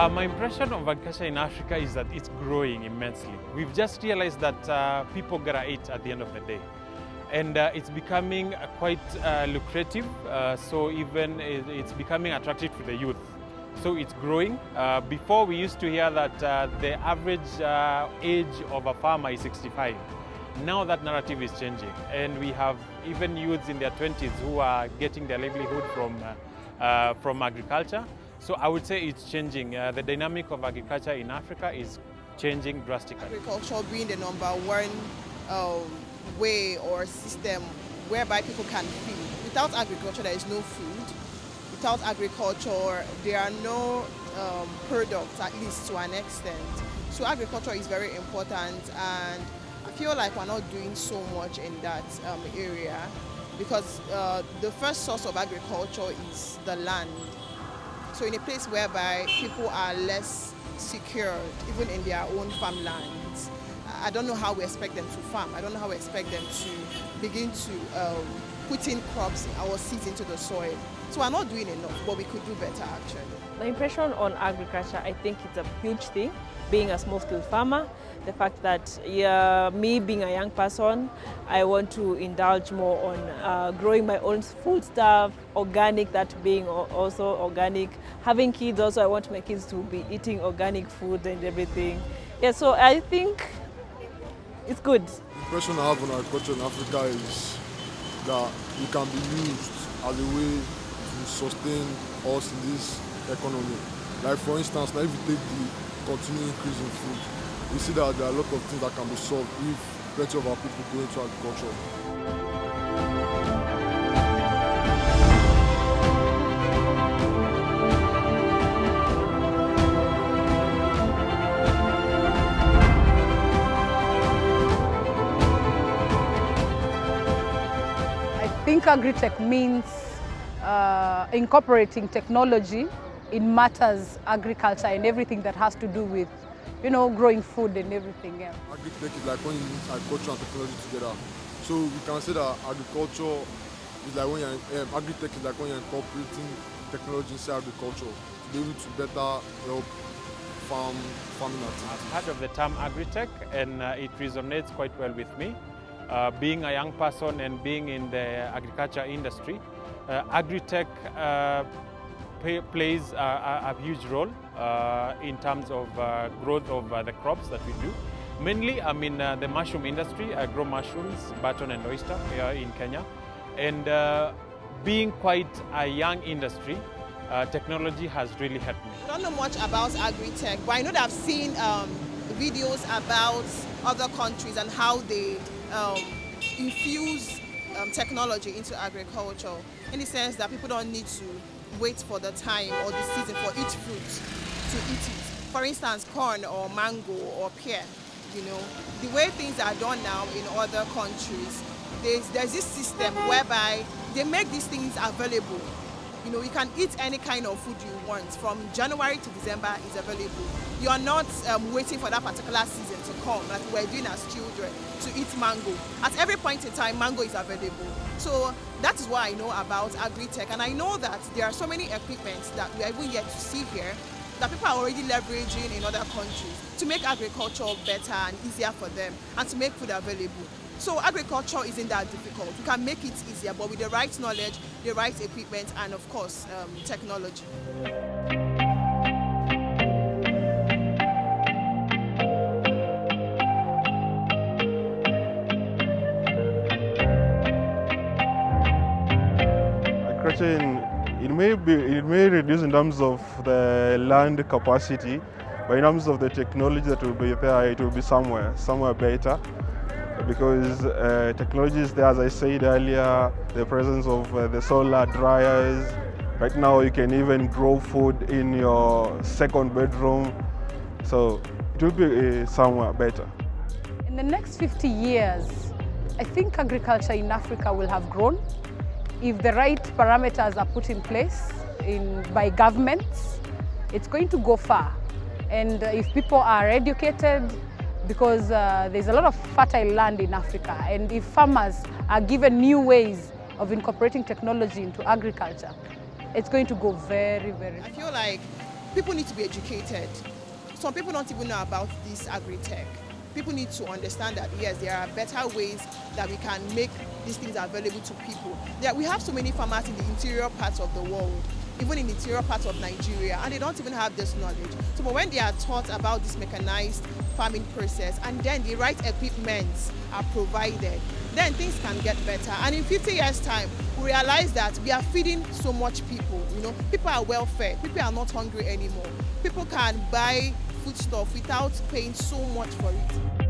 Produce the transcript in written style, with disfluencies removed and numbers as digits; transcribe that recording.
My impression of agriculture in Africa is that it's growing immensely. We've just realized that people gotta eat at the end of the day. And it's becoming quite lucrative, so even it's becoming attractive to the youth. So it's growing. Before we used to hear that the average age of a farmer is 65. Now that narrative is changing, and we have even youths in their 20s who are getting their livelihood from agriculture. So I would say it's changing. The dynamic of agriculture in Africa is changing drastically. Agriculture being the number one way or system whereby people can feed. Without agriculture, there is no food. Without agriculture, there are no products, at least to an extent. So agriculture is very important, and I feel like we're not doing so much in that area, because the first source of agriculture is the land. So in a place whereby people are less secured, even in their own farmlands, I don't know how we expect them to farm. I don't know how we expect them to begin to put in crops or seeds into the soil. So we're not doing enough, but we could do better actually. My impression on agriculture, I think it's a huge thing. Being a small-scale farmer, the fact that me being a young person, I want to indulge more on growing my own food stuff, organic, that being also organic. Having kids also, I want my kids to be eating organic food and everything. Yeah, so I think it's good. The impression I have on agriculture in Africa is that it can be used as a way to sustain us in this economy. Like for instance, now if you take the continuing increase in food, we see that there are a lot of things that can be solved if plenty of our people go into agriculture. I think agri-tech means incorporating technology in matters agriculture and everything that has to do with, growing food and everything else. Agri-tech is like when you mix agriculture and technology together. So we can say that agriculture is like when agri-tech is like when you're incorporating technology inside agriculture to be able to better help farming activities. I've heard of the term agri-tech, and it resonates quite well with me. Being a young person and being in the agriculture industry, agri-tech plays a huge role in terms of growth of the crops that we do. Mainly, I'm in the mushroom industry. I grow mushrooms, button and oyster here in Kenya. And being quite a young industry, technology has really helped me. I don't know much about agri-tech, but I know that I've seen videos about other countries and how they infuse technology into agriculture, in the sense that people don't need to wait for the time or the season for each fruit to eat it. For instance, corn or mango or pear, the way things are done now in other countries, there's this system whereby they make these things available. You can eat any kind of food you want. From January to December is available. You are not waiting for that particular season to come, like we're doing as children, to eat mango. At every point in time, mango is available. So that is what I know about agri-tech. And I know that there are so many equipments that we are even yet to see here that people are already leveraging in other countries to make agriculture better and easier for them and to make food available. So agriculture isn't that difficult. We can make it easier, but with the right knowledge, the right equipment, and of course, technology. Agriculture, it may reduce in terms of the land capacity, but in terms of the technology that will be there, it will be somewhere better. Because technology is there, as I said earlier, the presence of the solar dryers. Right now you can even grow food in your second bedroom, so it will be somewhere better. In the next 50 years, I think agriculture in Africa will have grown if the right parameters are put in place by governments. It's going to go far, and if people are educated, because there's a lot of fertile land in Africa, and if farmers are given new ways of incorporating technology into agriculture, it's going to go very, very far. I feel like people need to be educated. Some people don't even know about this agri-tech. People need to understand that, yes, there are better ways that we can make these things available to people. We have so many farmers in the interior parts of the world, even in the interior parts of Nigeria, and they don't even have this knowledge. So but when they are taught about this mechanized farming process and then the right equipment are provided, then things can get better. And in 50 years' time, we realize that we are feeding so much people. People are well fed. People are not hungry anymore. People can buy foodstuff without paying so much for it.